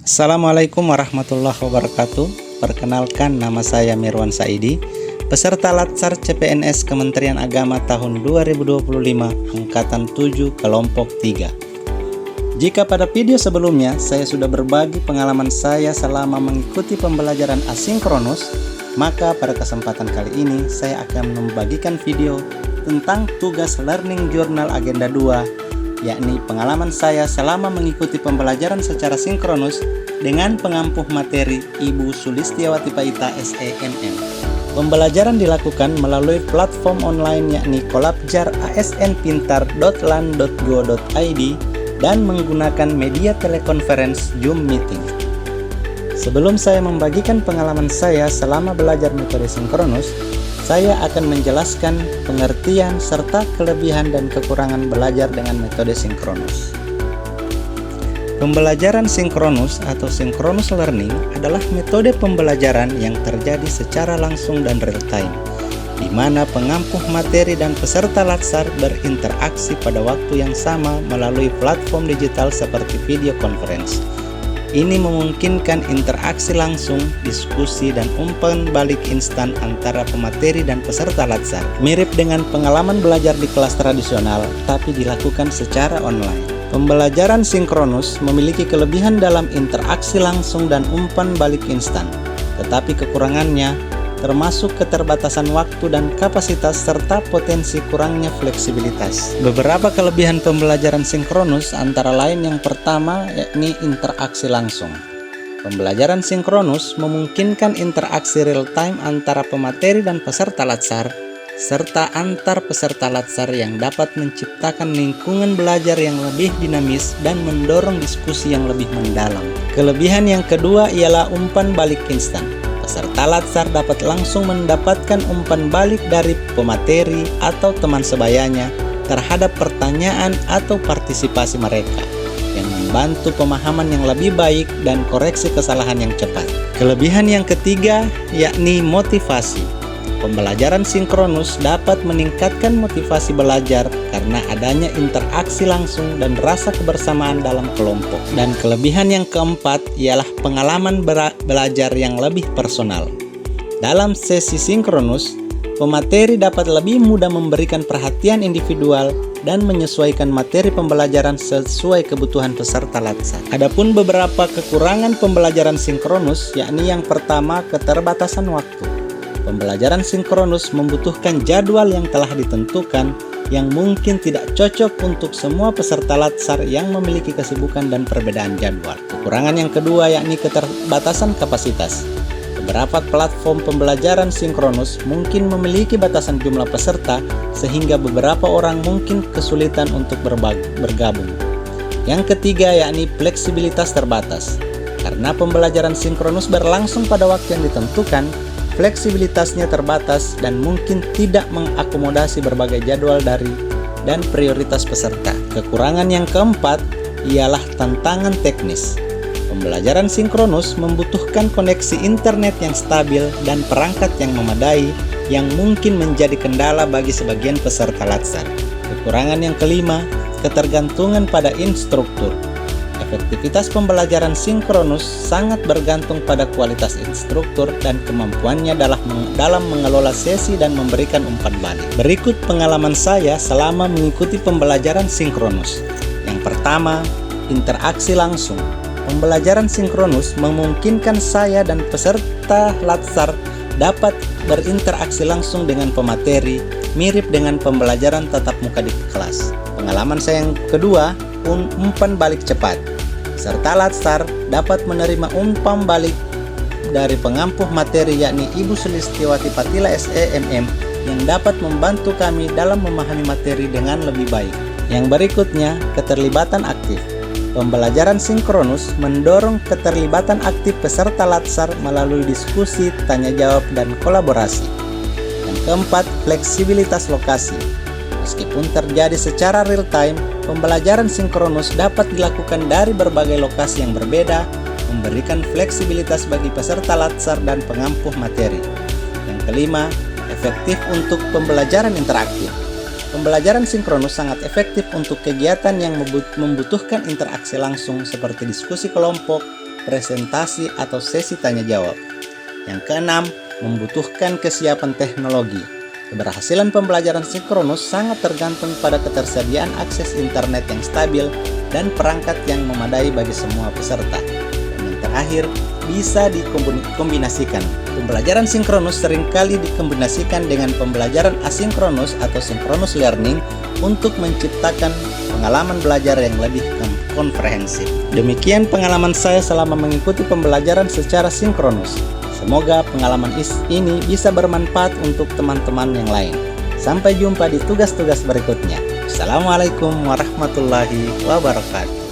Assalamualaikum warahmatullahi wabarakatuh. Perkenalkan, nama saya Mirwan Saidi, peserta Latsar CPNS Kementerian Agama tahun 2025 Angkatan 7 Kelompok 3. Jika pada video sebelumnya saya sudah berbagi pengalaman saya selama mengikuti pembelajaran asinkronus, maka pada kesempatan kali ini saya akan membagikan video tentang tugas Learning Journal Agenda 2, yakni pengalaman saya selama mengikuti pembelajaran secara sinkronus dengan pengampuh materi Ibu Sulistiawati Paita SEMM. Pembelajaran dilakukan melalui platform online yakni Kolabjar asnpintar.lan.go.id dan menggunakan media telekonferensi Zoom Meeting. Sebelum saya membagikan pengalaman saya selama belajar metode sinkronus, saya akan menjelaskan pengertian serta kelebihan dan kekurangan belajar dengan metode sinkronus. Pembelajaran sinkronus atau synchronous learning adalah metode pembelajaran yang terjadi secara langsung dan real time, di mana pengampuh materi dan peserta latsar berinteraksi pada waktu yang sama melalui platform digital seperti video conference. Ini memungkinkan interaksi langsung, diskusi, dan umpan balik instan antara pemateri dan peserta latsar. Mirip dengan pengalaman belajar di kelas tradisional, tapi dilakukan secara online. Pembelajaran sinkronus memiliki kelebihan dalam interaksi langsung dan umpan balik instan, tetapi kekurangannya termasuk keterbatasan waktu dan kapasitas serta potensi kurangnya fleksibilitas. Beberapa kelebihan pembelajaran sinkronus antara lain yang pertama yakni interaksi langsung. Pembelajaran sinkronus memungkinkan interaksi real time antara pemateri dan peserta latsar serta antar peserta latsar yang dapat menciptakan lingkungan belajar yang lebih dinamis dan mendorong diskusi yang lebih mendalam. Kelebihan yang kedua ialah umpan balik instan. Peserta latsar dapat langsung mendapatkan umpan balik dari pemateri atau teman sebayanya terhadap pertanyaan atau partisipasi mereka, yang membantu pemahaman yang lebih baik dan koreksi kesalahan yang cepat. Kelebihan yang ketiga yakni motivasi. Pembelajaran sinkronus dapat meningkatkan motivasi belajar karena adanya interaksi langsung dan rasa kebersamaan dalam kelompok. Dan kelebihan yang keempat ialah pengalaman belajar yang lebih personal. Dalam sesi sinkronus, pemateri dapat lebih mudah memberikan perhatian individual dan menyesuaikan materi pembelajaran sesuai kebutuhan peserta latsar. Adapun beberapa kekurangan pembelajaran sinkronus yakni yang pertama, keterbatasan waktu. Pembelajaran sinkronus membutuhkan jadwal yang telah ditentukan yang mungkin tidak cocok untuk semua peserta latsar yang memiliki kesibukan dan perbedaan jadwal. Kekurangan yang kedua yakni keterbatasan kapasitas. Beberapa platform pembelajaran sinkronus mungkin memiliki batasan jumlah peserta sehingga beberapa orang mungkin kesulitan untuk bergabung. Yang ketiga yakni fleksibilitas terbatas. Karena pembelajaran sinkronus berlangsung pada waktu yang ditentukan, fleksibilitasnya terbatas dan mungkin tidak mengakomodasi berbagai jadwal dari dan prioritas peserta. Kekurangan yang keempat ialah tantangan teknis. Pembelajaran sinkronus membutuhkan koneksi internet yang stabil dan perangkat yang memadai yang mungkin menjadi kendala bagi sebagian peserta latsar. Kekurangan yang kelima, ketergantungan pada instruktur. Efektivitas pembelajaran sinkronus sangat bergantung pada kualitas instruktur dan kemampuannya dalam mengelola sesi dan memberikan umpan balik. Berikut pengalaman saya selama mengikuti pembelajaran sinkronus. Yang pertama, interaksi langsung. Pembelajaran sinkronus memungkinkan saya dan peserta latsar dapat berinteraksi langsung dengan pemateri, mirip dengan pembelajaran tatap muka di kelas. Pengalaman saya yang kedua, umpan balik cepat. Peserta latsar dapat menerima umpan balik dari pengampuh materi yakni Ibu Sulistiawati Paita SEMM yang dapat membantu kami dalam memahami materi dengan lebih baik. Yang berikutnya, keterlibatan aktif. Pembelajaran sinkronus mendorong keterlibatan aktif peserta latsar melalui diskusi, tanya jawab, dan kolaborasi. Yang keempat, fleksibilitas lokasi. Meskipun terjadi secara real time, pembelajaran sinkronus dapat dilakukan dari berbagai lokasi yang berbeda, memberikan fleksibilitas bagi peserta latsar dan pengampuh materi. Yang kelima, efektif untuk pembelajaran interaktif. Pembelajaran sinkronus sangat efektif untuk kegiatan yang membutuhkan interaksi langsung seperti diskusi kelompok, presentasi atau sesi tanya jawab. Yang keenam, membutuhkan kesiapan teknologi. Keberhasilan pembelajaran sinkronus sangat tergantung pada ketersediaan akses internet yang stabil dan perangkat yang memadai bagi semua peserta. Dan yang terakhir, bisa dikombinasikan. Pembelajaran sinkronus seringkali dikombinasikan dengan pembelajaran asinkronus atau synchronous learning untuk menciptakan pengalaman belajar yang lebih komprehensif. Demikian pengalaman saya selama mengikuti pembelajaran secara sinkronus. Semoga pengalaman ini bisa bermanfaat untuk teman-teman yang lain. Sampai jumpa di tugas-tugas berikutnya. Assalamualaikum warahmatullahi wabarakatuh.